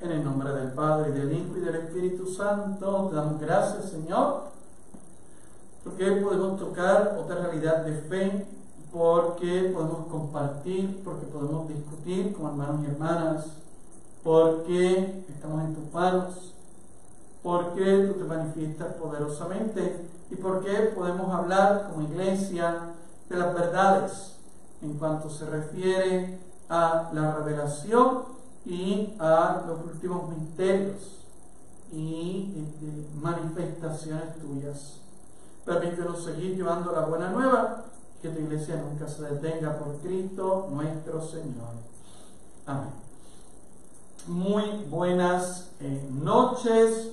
En el nombre del Padre, y del Hijo, y del Espíritu Santo, te damos gracias, Señor, porque podemos tocar otra realidad de fe, porque podemos compartir, porque podemos discutir como hermanos y hermanas, porque estamos en tus manos, porque tú te manifiestas poderosamente y porque podemos hablar como iglesia de las verdades en cuanto se refiere a la revelación y a los últimos misterios y manifestaciones tuyas. Permítenos seguir llevando la buena nueva, que tu iglesia nunca se detenga por Cristo nuestro Señor. Amén. Muy buenas noches,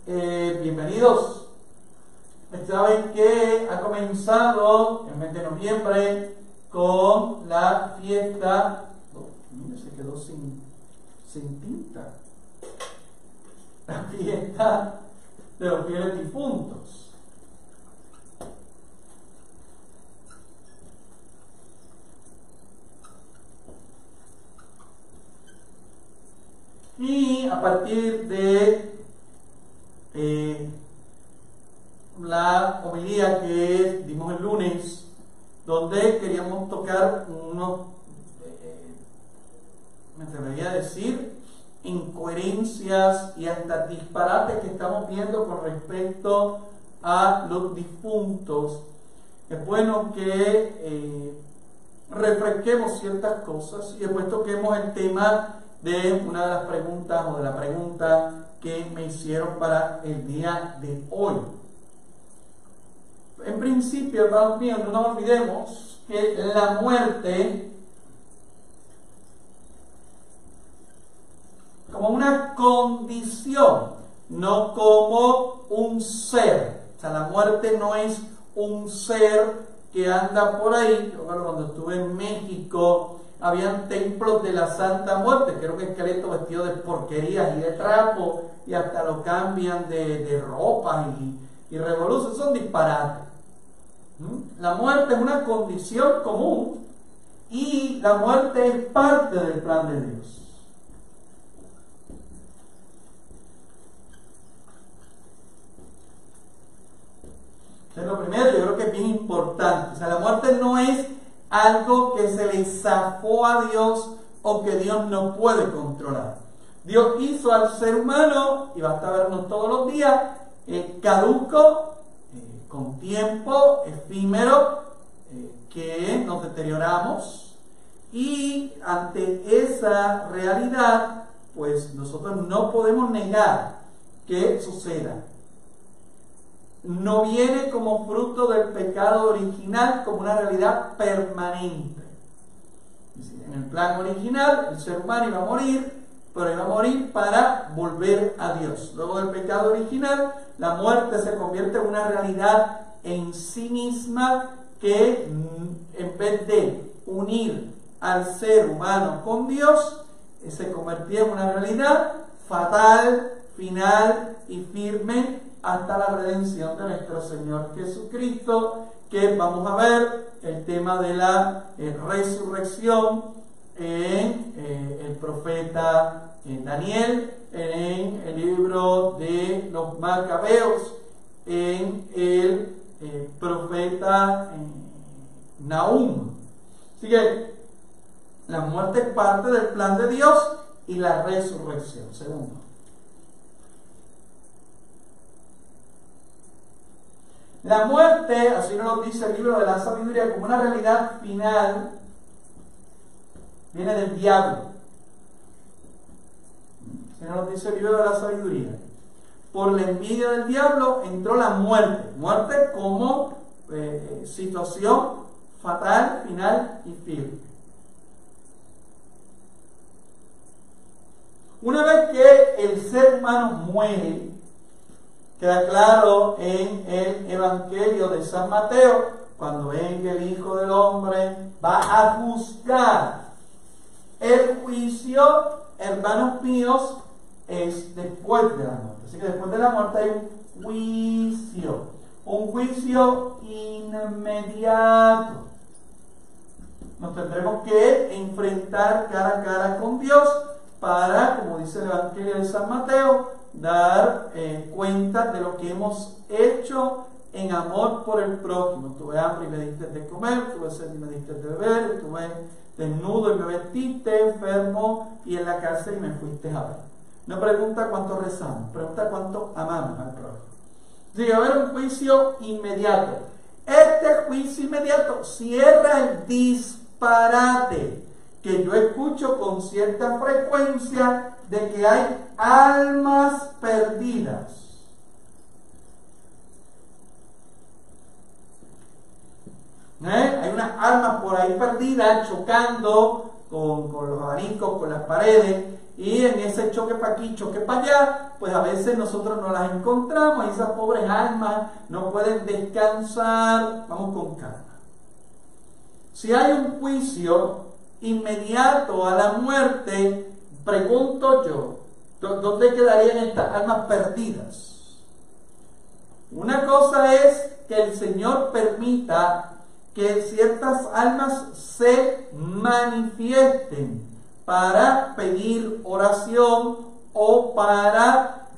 bienvenidos. Saben que ha comenzado el mes de noviembre con la fiesta. Mira, se quedó sin tinta. La fiesta de los fieles difuntos. Y a partir de la homilía que dimos el lunes, donde queríamos tocar unos, me atrevería a decir, incoherencias y hasta disparates que estamos viendo con respecto a los difuntos, es bueno que refresquemos ciertas cosas y después toquemos el tema de una de las preguntas o de la pregunta que me hicieron para el día de hoy. En principio, hermanos míos, no nos olvidemos que la muerte, como una condición, no como un ser. O sea, la muerte no es un ser que anda por ahí. Yo, cuando estuve en México, habían templos de la Santa Muerte, que era un esqueleto vestido de porquerías y de trapo, y hasta lo cambian de ropa y revolución. Son disparates. La muerte es una condición común y la muerte es parte del plan de Dios. Eso es lo primero, yo creo que es bien importante. O sea, la muerte no es algo que se le zafó a Dios o que Dios no puede controlar. Dios hizo al ser humano, y basta vernos todos los días, caduco, con tiempo, efímero, que nos deterioramos, y ante esa realidad, pues nosotros no podemos negar que suceda. No viene como fruto del pecado original, como una realidad permanente. En el plan original, el ser humano iba a morir, pero iba a morir para volver a Dios. Luego del pecado original, la muerte se convierte en una realidad en sí misma que, en vez de unir al ser humano con Dios, se convertía en una realidad fatal, final y firme hasta la redención de nuestro Señor Jesucristo, que vamos a ver el tema de la resurrección en el profeta Daniel, en el libro de los Macabeos, en el profeta Nahum. Así que la muerte es parte del plan de Dios y la resurrección. Segundo, la muerte, así nos lo dice el libro de la sabiduría, como una realidad final, viene del diablo. Así nos lo dice el libro de la sabiduría. Por la envidia del diablo entró la muerte. Muerte como situación fatal, final y firme. Una vez que el ser humano muere, queda claro en el Evangelio de San Mateo, cuando venga el Hijo del Hombre, va a juzgar. El juicio, hermanos míos, es después de la muerte. Así que después de la muerte hay un juicio inmediato. Nos tendremos que enfrentar cara a cara con Dios para, como dice el Evangelio de San Mateo, dar cuenta de lo que hemos hecho en amor por el prójimo. Tuve hambre y me diste de comer, tuve sed y me diste de beber, estuve desnudo y me vestiste, enfermo y en la cárcel y me fuiste a ver. No pregunta cuánto rezamos, pregunta cuánto amamos al prójimo. Así que va a haber un juicio inmediato. Este juicio inmediato cierra el disparate que yo escucho con cierta frecuencia de que hay almas perdidas. Hay unas almas por ahí perdidas chocando con los abanicos, con las paredes, y en ese choque para aquí, choque para allá, pues a veces nosotros no las encontramos y esas pobres almas no pueden descansar. Vamos con calma. Si hay un juicio inmediato a la muerte, pregunto yo, ¿dónde quedarían estas almas perdidas? Una cosa es que el Señor permita que ciertas almas se manifiesten para pedir oración o para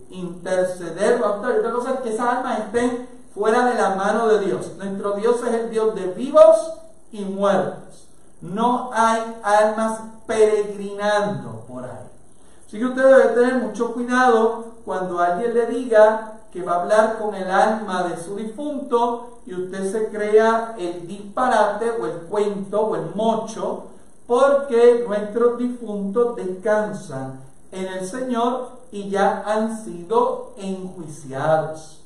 interceder. Otra cosa es que esas almas estén fuera de la mano de Dios. Nuestro Dios es el Dios de vivos y muertos. No hay almas peregrinando por ahí. Así que usted debe tener mucho cuidado cuando alguien le diga que va a hablar con el alma de su difunto y usted se crea el disparate o el cuento o el mocho, porque nuestros difuntos descansan en el Señor y ya han sido enjuiciados.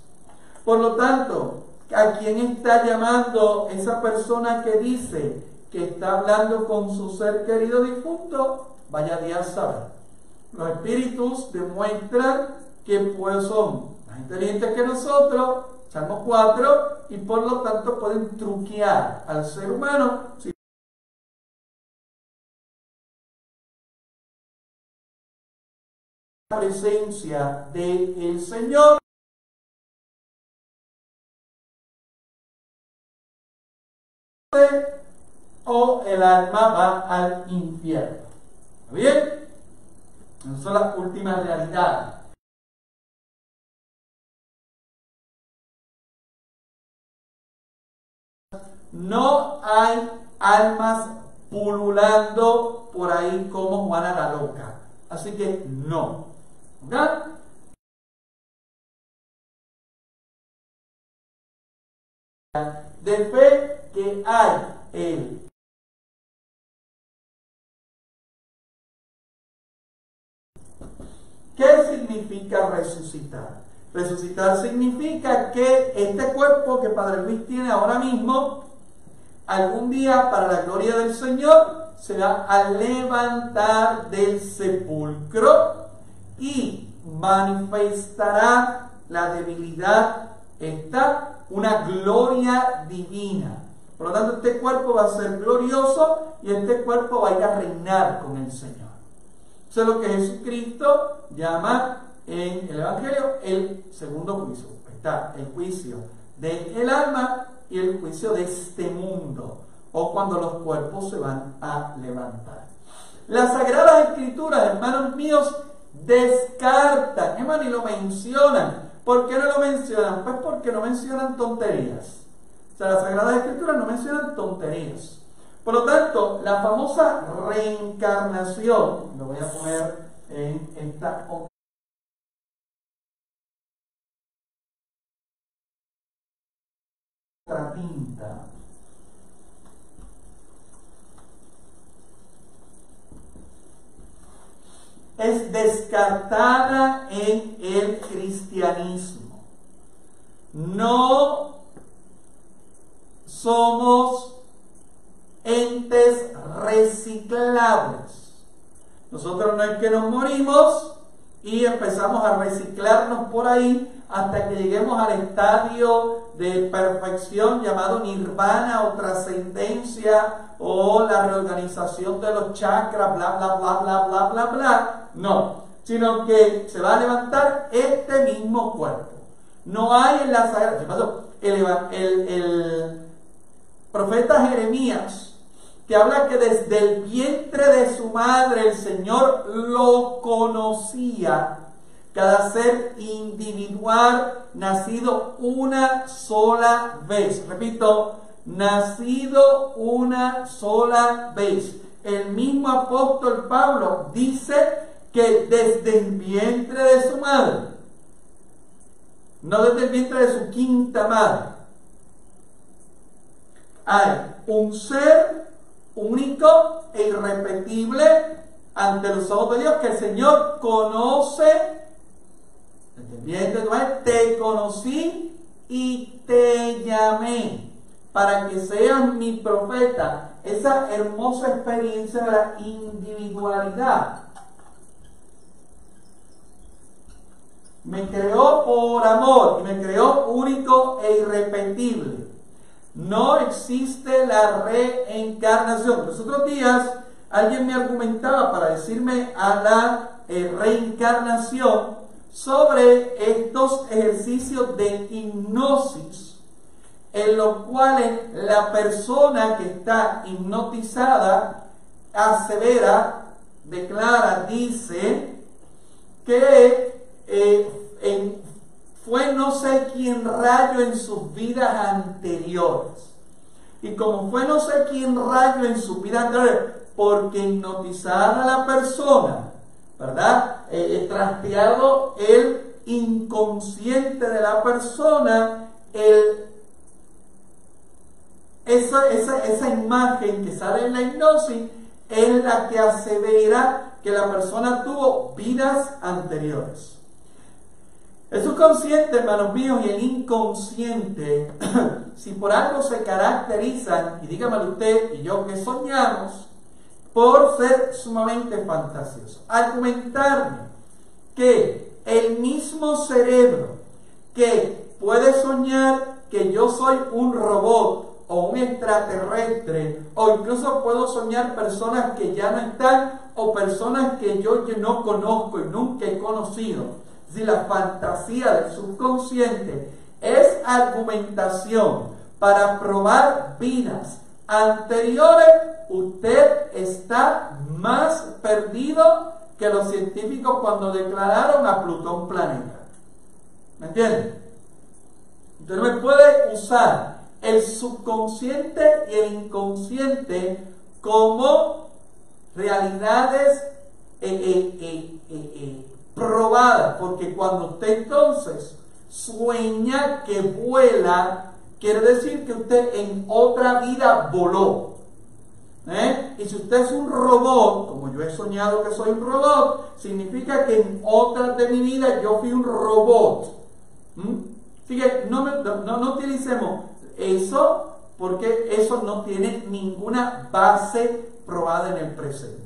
Por lo tanto, ¿a quién está llamando esa persona que dice que está hablando con su ser querido difunto? Vaya día a saber. Los espíritus demuestran que pues son más inteligentes que nosotros, Salmo 4, y por lo tanto pueden truquear al ser humano. La presencia del Señor o el alma va al infierno. ¿Está bien? Esas son las últimas realidades. No hay almas pululando por ahí como Juana la loca. Así que no. ¿Verdad? De fe que hay él. ¿Qué significa resucitar? Resucitar significa que este cuerpo que Padre Luis tiene ahora mismo, algún día para la gloria del Señor, se va a levantar del sepulcro y manifestará la debilidad, una gloria divina. Por lo tanto, este cuerpo va a ser glorioso y este cuerpo va a ir a reinar con el Señor. Eso es lo que Jesucristo llama en el Evangelio el segundo juicio. Está el juicio del alma y el juicio de este mundo, o cuando los cuerpos se van a levantar. Las Sagradas Escrituras, hermanos míos, descartan, hermano, y lo mencionan. ¿Por qué no lo mencionan? Pues porque no mencionan tonterías. O sea, las Sagradas Escrituras no mencionan tonterías. Por lo tanto, la famosa reencarnación, lo voy a poner en esta otra tinta. Es descartada en el cristianismo. No somos entes reciclables. Nosotros no es que nos morimos y empezamos a reciclarnos por ahí hasta que lleguemos al estadio de perfección llamado nirvana o trascendencia o la reorganización de los chakras, bla, bla, bla, bla, bla, bla, bla. No, sino que se va a levantar este mismo cuerpo. No hay en la Sagrada... ¿Qué pasó? El profeta Jeremías que habla que desde el vientre de su madre el Señor lo conocía. Cada ser individual nacido una sola vez. Repito, nacido una sola vez. El mismo apóstol Pablo dice que desde el vientre de su madre, no desde el vientre de su quinta madre, hay un ser único e irrepetible ante los ojos de Dios que el Señor conoce. Desde el vientre de tu madre te conocí y te llamé para que seas mi profeta. Esa hermosa experiencia de la individualidad. Me creó por amor y me creó único e irrepetible. No existe la reencarnación. Los otros días alguien me argumentaba para decirme a la reencarnación sobre estos ejercicios de hipnosis, en los cuales la persona que está hipnotizada asevera, declara, dice que fue no sé quién rayo en sus vidas anteriores. Y como fue no sé quién rayo en sus vidas anteriores, porque hipnotizada la persona, ¿verdad? Trasteado el inconsciente de la persona, esa imagen que sale en la hipnosis es la que asevera que la persona tuvo vidas anteriores. El subconsciente, hermanos míos, y el inconsciente, si por algo se caracterizan, y dígamelo usted y yo que soñamos, por ser sumamente fantasiosos. Argumentarme que el mismo cerebro que puede soñar que yo soy un robot o un extraterrestre, o incluso puedo soñar personas que ya no están, o personas que yo no conozco y nunca he conocido. Si la fantasía del subconsciente es argumentación para probar vidas anteriores, usted está más perdido que los científicos cuando declararon a Plutón planeta. ¿Me entienden? Usted no me puede usar el subconsciente y el inconsciente como realidades probadas, porque cuando usted entonces sueña que vuela, quiere decir que usted en otra vida voló. Y si usted es un robot, como yo he soñado que soy un robot, significa que en otras de mi vida yo fui un robot. Así que no utilicemos eso, porque eso no tiene ninguna base probada en el presente.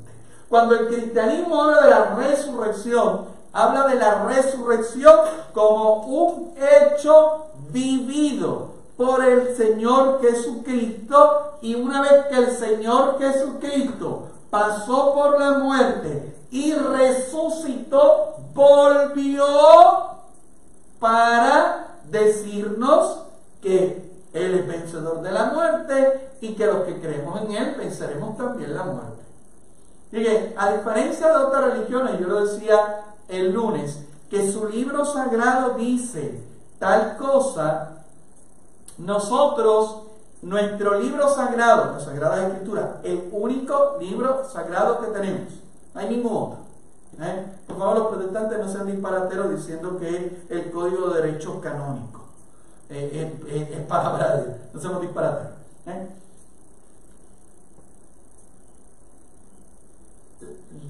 Cuando el cristianismo habla de la resurrección, habla de la resurrección como un hecho vivido por el Señor Jesucristo, y una vez que el Señor Jesucristo pasó por la muerte y resucitó, volvió para decirnos que Él es vencedor de la muerte y que los que creemos en Él venceremos también la muerte. Fíjense, a diferencia de otras religiones, yo lo decía el lunes, que su libro sagrado dice tal cosa, nosotros, nuestro libro sagrado, la Sagrada Escritura, el único libro sagrado que tenemos, no hay ningún otro. Por favor, los protestantes no sean disparateros diciendo que el Código de Derecho Canónico es palabra de Dios, no seamos disparateros.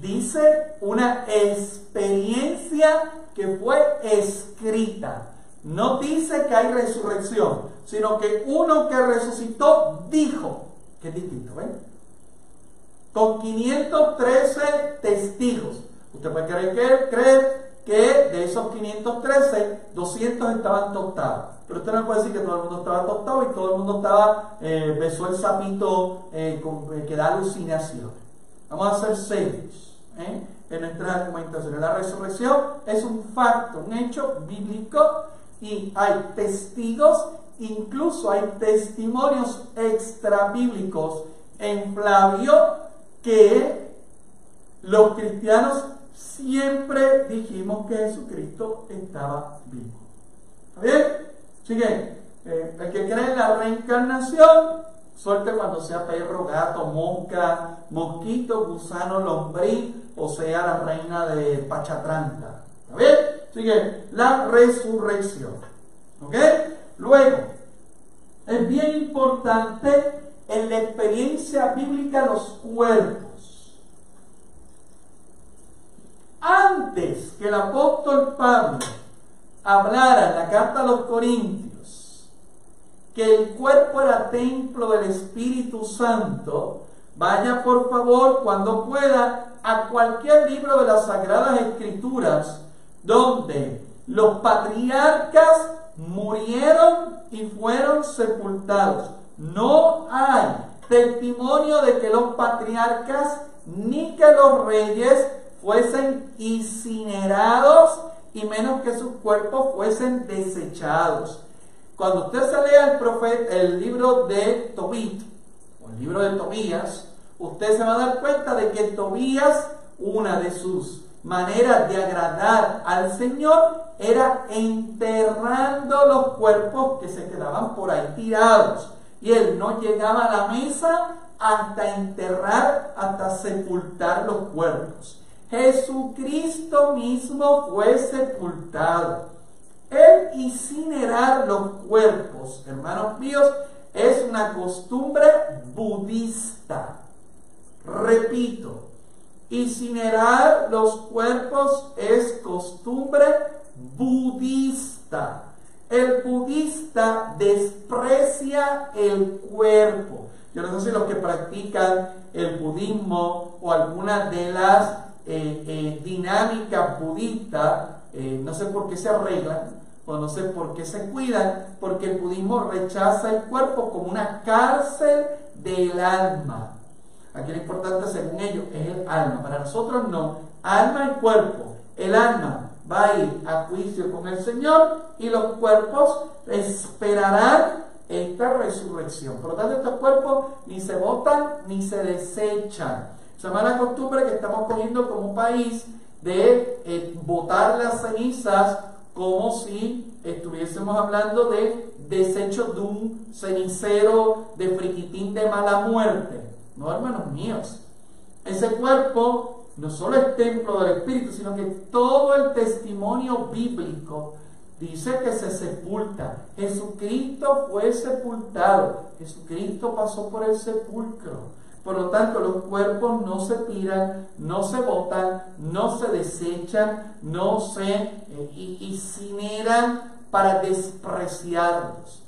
Dice una experiencia que fue escrita. No dice que hay resurrección, sino que uno que resucitó dijo, que es distinto, ¿ven? Con 513 testigos. Usted puede creer que de esos 513, 200 estaban tostados. Pero usted no puede decir que todo el mundo estaba tostado y todo el mundo estaba, besó el sapito que da alucinación. Vamos a ser serios en nuestras argumentaciones. La resurrección es un facto, un hecho bíblico, y hay testigos, incluso hay testimonios extrabíblicos en Flavio que los cristianos siempre dijimos que Jesucristo estaba vivo. ¿Está bien? Así que el que cree en la reencarnación, suerte cuando sea perro, gato, mosca, mosquito, gusano, lombriz, o sea la reina de Pachatranta. ¿Está bien? Así que la resurrección. ¿Ok? Luego, es bien importante en la experiencia bíblica los cuerpos. Antes que el apóstol Pablo hablara en la carta a los Corintios que el cuerpo era templo del Espíritu Santo, vaya por favor cuando pueda a cualquier libro de las Sagradas Escrituras donde los patriarcas murieron y fueron sepultados. No hay testimonio de que los patriarcas ni que los reyes fuesen incinerados y menos que sus cuerpos fuesen desechados. Cuando usted se lea el libro de Tobit o el libro de Tobías, usted se va a dar cuenta de que Tobías, una de sus maneras de agradar al Señor era enterrando los cuerpos que se quedaban por ahí tirados, y él no llegaba a la mesa hasta enterrar, hasta sepultar los cuerpos. Jesucristo mismo fue sepultado. El incinerar los cuerpos, hermanos míos, es una costumbre budista. Repito, incinerar los cuerpos es costumbre budista. El budista desprecia el cuerpo. Yo no sé si los que practican el budismo o algunas de las dinámicas budistas, no sé por qué se arreglan o no sé por qué se cuidan, porque el budismo rechaza el cuerpo como una cárcel del alma. Aquí lo importante, según ellos, es el alma. Para nosotros no. Alma y cuerpo. El alma va a ir a juicio con el Señor y los cuerpos esperarán esta resurrección. Por lo tanto, estos cuerpos ni se botan ni se desechan. Esa mala costumbre que estamos poniendo como país de botar las cenizas como si estuviésemos hablando de desechos de un cenicero de friquitín de mala muerte. No, hermanos míos, ese cuerpo no solo es templo del Espíritu, sino que todo el testimonio bíblico dice que se sepulta. Jesucristo fue sepultado, Jesucristo pasó por el sepulcro. Por lo tanto, los cuerpos no se tiran, no se botan, no se desechan, no se incineran para despreciarlos.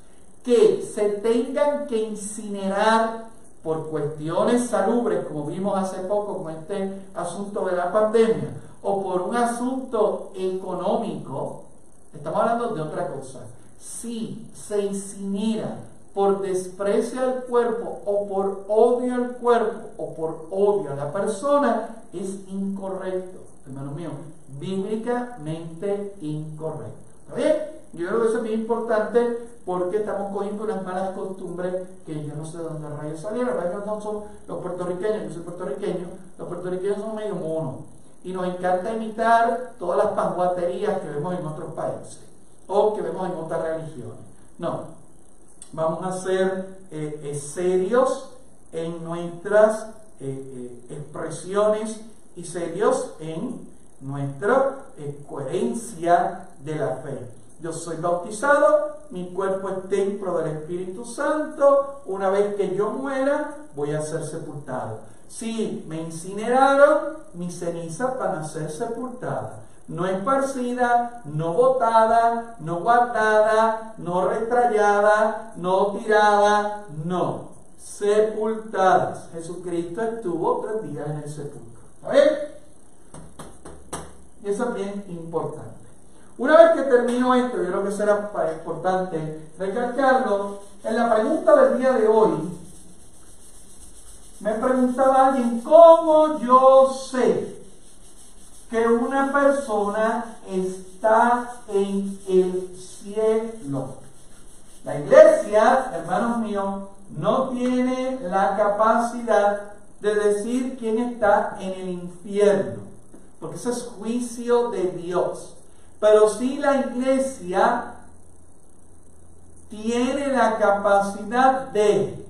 Que se tengan que incinerar por cuestiones salubres, como vimos hace poco con este asunto de la pandemia, o por un asunto económico, estamos hablando de otra cosa. Si se incinera por desprecio al cuerpo, o por odio al cuerpo, o por odio a la persona, es incorrecto, hermano mío, bíblicamente incorrecto. ¿Está bien? Yo creo que eso es muy importante porque estamos cogiendo unas malas costumbres que yo no sé de dónde rayos salieron. Rayos no son los puertorriqueños, yo soy puertorriqueño, los puertorriqueños son medio monos y nos encanta imitar todas las panguaterías que vemos en otros países o que vemos en otras religiones. No, vamos a ser serios en nuestras expresiones y serios en nuestra coherencia de la fe. Yo soy bautizado, mi cuerpo es templo del Espíritu Santo, una vez que yo muera voy a ser sepultado. Si me incineraron, mis cenizas van a ser sepultadas. No esparcida, no botada, no guardada, no retrayada, no tirada, no. Sepultadas. Jesucristo estuvo 3 días en el sepulcro. ¿Está bien? Y eso es bien importante. Una vez que termino esto, yo creo que será importante recalcarlo. En la pregunta del día de hoy, me preguntaba alguien, ¿cómo yo sé que una persona está en el cielo? La iglesia, hermanos míos, no tiene la capacidad de decir quién está en el infierno, porque eso es juicio de Dios. Pero sí la iglesia tiene la capacidad de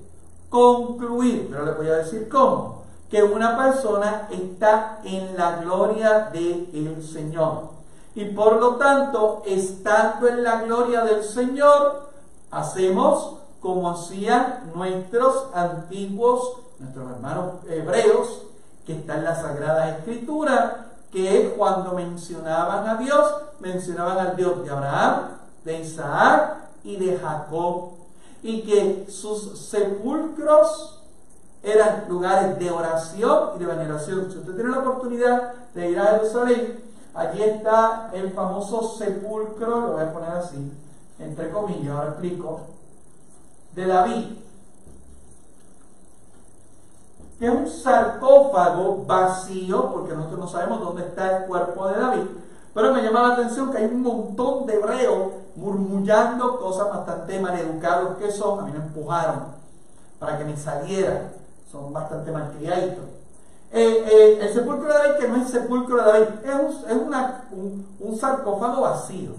concluir, pero le voy a decir cómo, que una persona está en la gloria del Señor. Y por lo tanto, estando en la gloria del Señor, hacemos como hacían nuestros hermanos hebreos, que está en la Sagrada Escritura, que cuando mencionaban a Dios, mencionaban al Dios de Abraham, de Isaac y de Jacob, y que sus sepulcros eran lugares de oración y de veneración. Si usted tiene la oportunidad de ir a Jerusalén, allí está el famoso sepulcro, lo voy a poner así, entre comillas, ahora explico, de David, que es un sarcófago vacío, porque nosotros no sabemos dónde está el cuerpo de David, pero me llama la atención que hay un montón de hebreos murmullando cosas bastante maleducados que son. A mí me empujaron para que me saliera, son bastante malcriaditos. El sepulcro de David, que no es sepulcro de David, es un sarcófago vacío.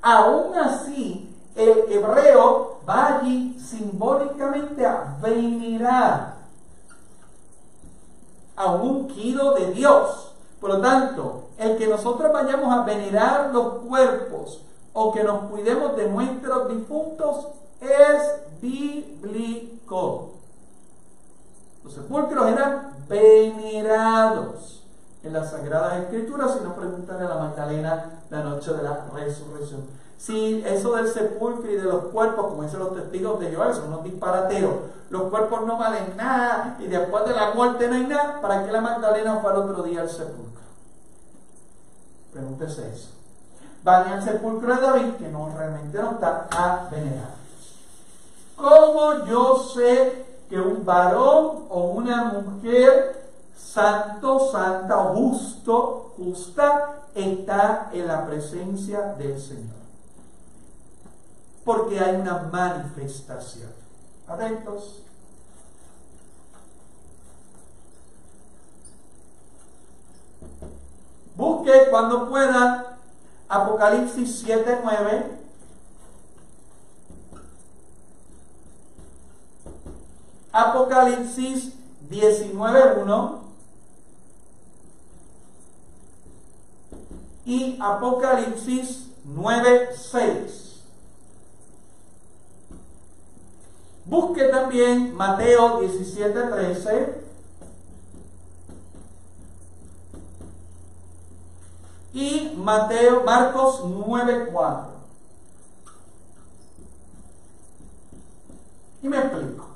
Aún así, el hebreo va allí simbólicamente a venerar a un ungido de Dios. Por lo tanto, el que nosotros vayamos a venerar los cuerpos o que nos cuidemos de nuestros difuntos es bíblico. Los sepulcros eran venerados en las Sagradas Escrituras, si no preguntan a la Magdalena la noche de la resurrección. Si eso del sepulcro y de los cuerpos, como dicen los testigos de Jehová, son unos disparateros, los cuerpos no valen nada y después de la muerte no hay nada, ¿para qué la Magdalena fue al otro día al sepulcro? Pregúntese eso. Van al sepulcro de David, que no realmente no está, a venerar. ¿Cómo yo sé que un varón o una mujer santo, santa o justo, justa, está en la presencia del Señor? Porque hay una manifestación. Atentos. Busque cuando pueda Apocalipsis 7:9. Apocalipsis 19:1 y Apocalipsis 9:6. Busque también Mateo 17:13 y Marcos 9:4. Y me explico.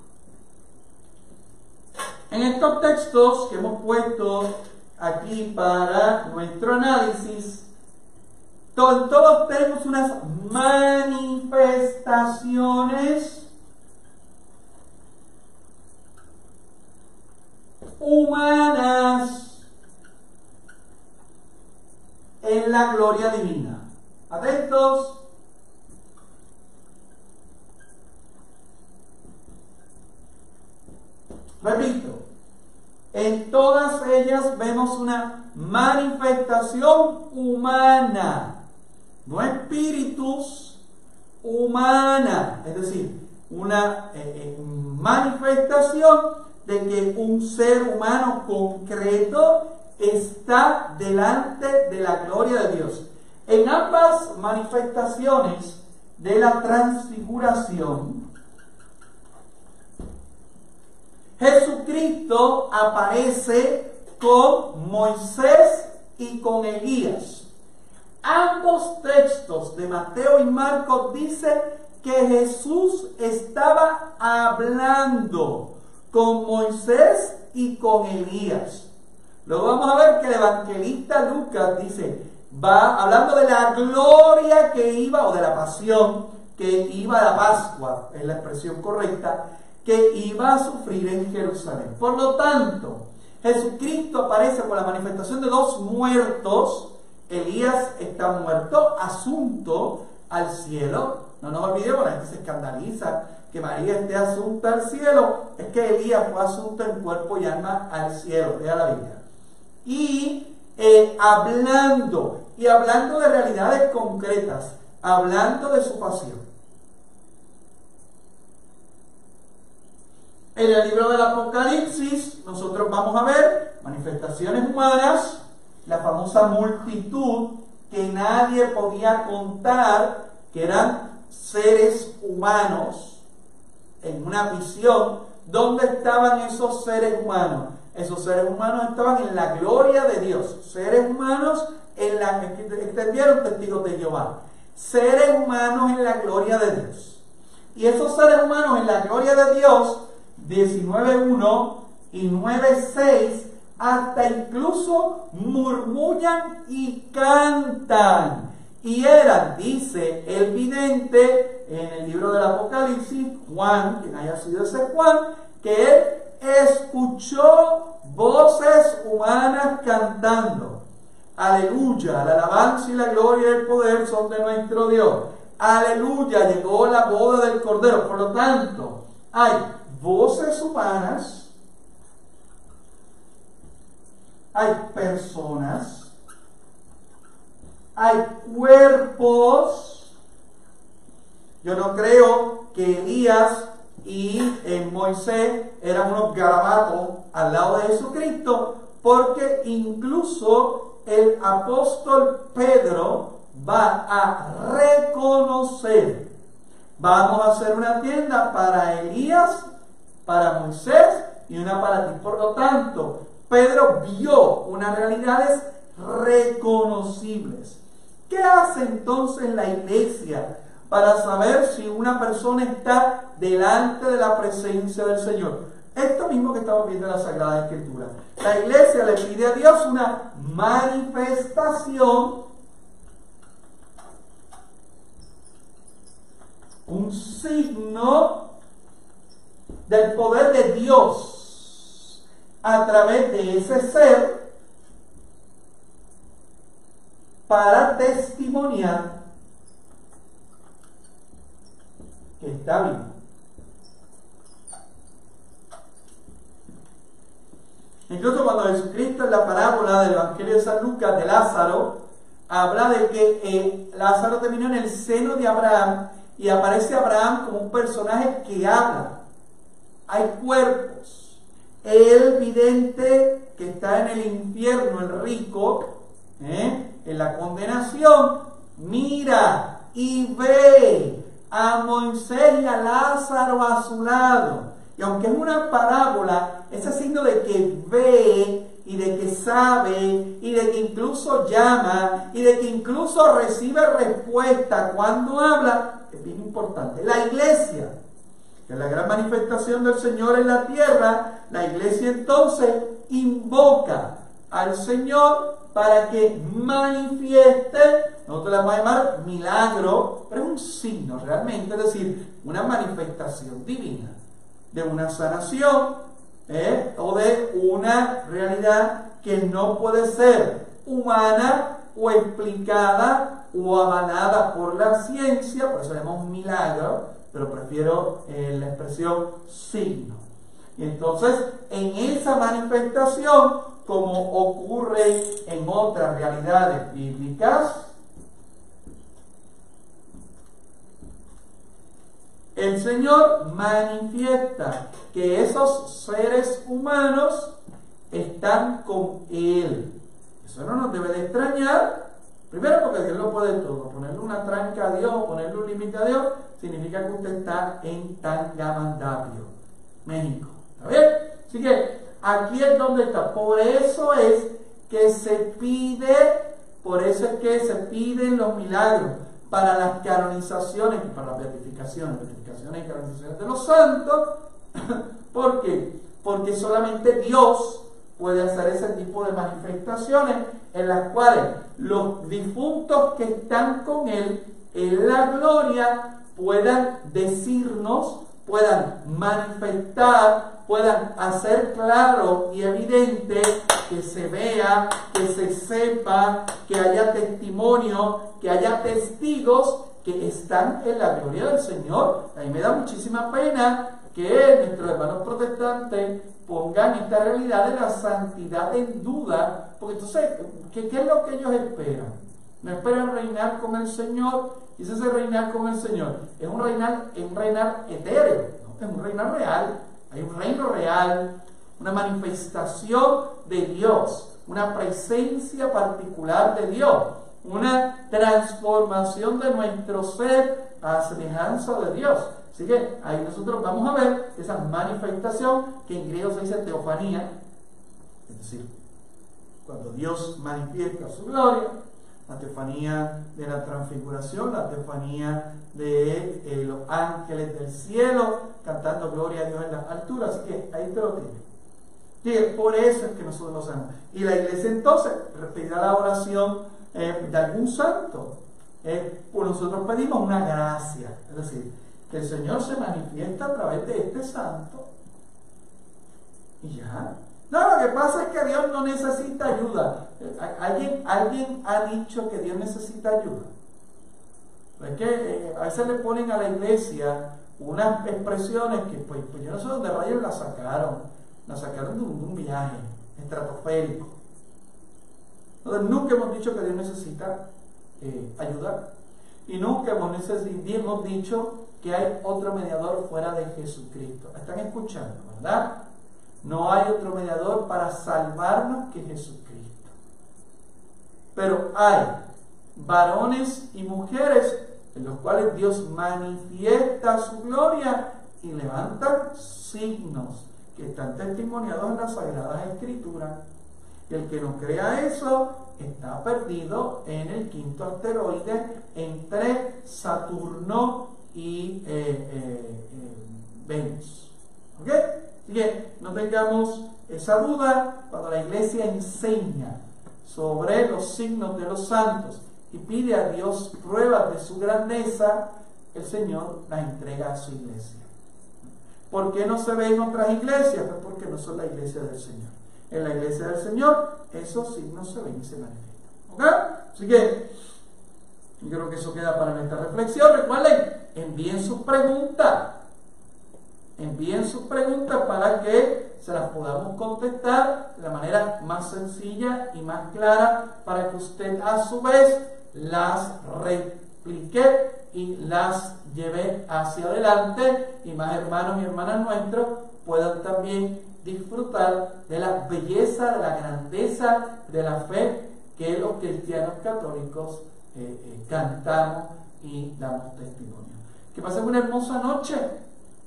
En estos textos que hemos puesto aquí para nuestro análisis, todos tenemos unas manifestaciones humanas en la gloria divina. Atentos. Repito, en todas ellas vemos una manifestación humana, no espíritus, humana, es decir, una manifestación de que un ser humano concreto está delante de la gloria de Dios. En ambas manifestaciones de la transfiguración, Jesucristo aparece con Moisés y con Elías. Ambos textos de Mateo y Marcos dicen que Jesús estaba hablando con Moisés y con Elías. Luego vamos a ver que el evangelista Lucas dice, va hablando de la gloria que iba, o de la pasión que iba a la Pascua, es la expresión correcta, que iba a sufrir en Jerusalén. Por lo tanto, Jesucristo aparece con la manifestación de dos muertos. Elías está muerto, asunto al cielo. No nos olvidemos, la gente se escandaliza que María esté asunta al cielo, es que Elías fue asunto en cuerpo y alma al cielo, lea la Biblia. Y hablando de realidades concretas, hablando de su pasión. En el libro del Apocalipsis, nosotros vamos a ver manifestaciones humanas, la famosa multitud que nadie podía contar, que eran seres humanos, en una visión. ¿Dónde estaban esos seres humanos? Esos seres humanos estaban en la gloria de Dios. Seres humanos en la que extendieron testigos de Jehová. Seres humanos en la gloria de Dios. Y esos seres humanos en la gloria de Dios, 19.1 y 9.6, hasta incluso murmullan y cantan. Y eran, dice el vidente en el libro del Apocalipsis, Juan, quien haya sido ese Juan, que él escuchó voces humanas cantando. Aleluya, la alabanza y la gloria y el poder son de nuestro Dios. Aleluya, llegó la boda del Cordero. Por lo tanto, hay voces humanas, hay personas, hay cuerpos. Yo no creo que Elías y Moisés eran unos garabatos al lado de Jesucristo, porque incluso el apóstol Pedro va a reconocer: vamos a hacer una tienda para Elías, para Moisés y una para ti. Por lo tanto, Pedro vio unas realidades reconocibles. ¿Qué hace entonces la iglesia para saber si una persona está delante de la presencia del Señor? Esto mismo que estamos viendo en la Sagrada Escritura. La iglesia le pide a Dios una manifestación, un signo del poder de Dios a través de ese ser, para testimoniar que está vivo. Incluso cuando Jesucristo en la parábola del Evangelio de San Lucas de Lázaro habla de que Lázaro terminó en el seno de Abraham, y aparece Abraham como un personaje que habla. Hay cuerpos. El vidente que está en el infierno, el rico, en la condenación, mira y ve a Moisés y a Lázaro a su lado. Y aunque es una parábola, ese signo de que ve y de que sabe y de que incluso llama y de que incluso recibe respuesta cuando habla, es bien importante. La iglesia, que es la gran manifestación del Señor en la tierra, la iglesia entonces invoca al Señor para que manifieste, nosotros le vamos a llamar milagro, pero es un signo realmente, es decir, una manifestación divina de una sanación, o de una realidad que no puede ser humana o explicada o avalada por la ciencia. Por eso le llamamos milagro, pero prefiero la expresión signo. Y entonces, en esa manifestación, como ocurre en otras realidades bíblicas, el Señor manifiesta que esos seres humanos están con Él. Eso no nos debe de extrañar. Primero, porque Dios lo puede todo. Ponerle una tranca a Dios, ponerle un límite a Dios, significa que usted está en Tangamandapio, México. ¿Está bien? Así que aquí es donde está. Por eso es que se pide, por eso es que se piden los milagros para las canonizaciones, para las beatificaciones y canonizaciones de los santos. ¿Por qué? Porque solamente Dios puede hacer ese tipo de manifestaciones en las cuales los difuntos que están con Él en la gloria puedan decirnos, puedan manifestar, puedan hacer claro y evidente, que se vea, que se sepa, que haya testimonio, que haya testigos que están en la gloria del Señor. A mí me da muchísima pena que nuestros hermanos protestantes pongan esta realidad de la santidad en duda, porque entonces, ¿qué es lo que ellos esperan? No esperan reinar con el Señor, y ese reinar con el Señor es un reinar etéreo, ¿no? Es un reinar real, hay un reino real, una manifestación de Dios, una presencia particular de Dios, una transformación de nuestro ser a semejanza de Dios. Así que ahí nosotros vamos a ver esa manifestación que en griego se dice teofanía, es decir, cuando Dios manifiesta su gloria, la teofanía de la transfiguración, la teofanía de los ángeles del cielo cantando gloria a Dios en las alturas. Así que ahí te lo tienes. Y por eso es que nosotros lo hacemos. Y la iglesia entonces pedirá la oración de algún santo. Pues nosotros pedimos una gracia, es decir, que el Señor se manifiesta a través de este santo. Y ya. No, lo que pasa es que Dios no necesita ayuda. ¿Alguien ha dicho que Dios necesita ayuda? Es que a veces le ponen a la iglesia unas expresiones que pues yo no sé dónde rayos las sacaron. Las sacaron de un viaje estratosférico. Entonces nunca hemos dicho que Dios necesita ayudar. Y nunca hemos dicho que hay otro mediador fuera de Jesucristo. ¿Están escuchando, verdad? No hay otro mediador para salvarnos que Jesucristo. Pero hay varones y mujeres en los cuales Dios manifiesta su gloria y levantan signos que están testimoniados en las Sagradas Escrituras. Y el que no crea eso está perdido en el quinto asteroide entre Saturno y Venus. ¿Ok? Así que no tengamos esa duda cuando la iglesia enseña sobre los signos de los santos y pide a Dios pruebas de su grandeza, el Señor las entrega a su iglesia. ¿Por qué no se ve en otras iglesias? Pues porque no son la iglesia del Señor. En la iglesia del Señor esos signos se ven y se manifiestan. ¿Ok? Así que yo creo que eso queda para nuestra reflexión. Recuerden, envíen sus preguntas. Envíen sus preguntas para que se las podamos contestar de la manera más sencilla y más clara, para que usted a su vez las replique y las lleve hacia adelante, y más hermanos y hermanas nuestros puedan también disfrutar de la belleza, de la grandeza de la fe que los cristianos católicos cantamos y damos testimonio. Que pasen una hermosa noche,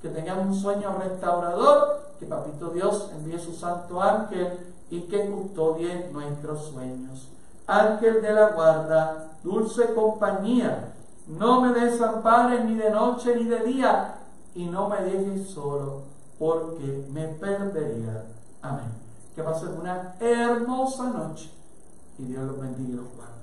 que tengan un sueño restaurador, que Papito Dios envíe su santo ángel y que custodie nuestros sueños. Ángel de la guarda, dulce compañía, no me desampares ni de noche ni de día, y no me dejes solo, porque me perdería. Amén. Que pasen una hermosa noche y Dios los bendiga y los guarde.